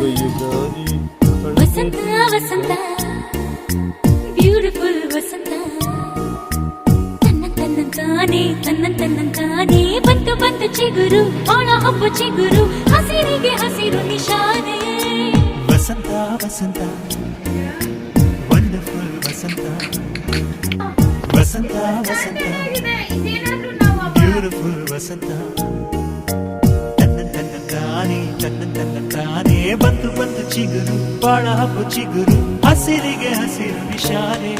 ಕೈಯುಗಾರಿ ವಸಂತ ವಸಂತ beautiful ವಸಂತ ತನ್ನಂತಾನೆ ಬಂತು ಬಂತು ಚಿಗುರು ಒಣ ಹಬ್ಬ ಚಿಗುರು ಹಸಿರಿಗೆ ಹಸಿರು ನಿಶಾನೆ ವಸಂತ ವಸಂತ ವಂಡರ್ಫುಲ್ ವಸಂತ ವಸಂತ ವಸಂತ ಬ್ಯೂಟಿಫುಲ್ ವಸಂತ ತನ್ನಂತಾನೆ ಬಂತು ಬಂತು ಚಿಗುರು ಬಾಳ ಹಬ್ಬ ಚಿಗುರು ಹಸಿರಿಗೆ ಹಸಿರು ನಿಶಾನೆ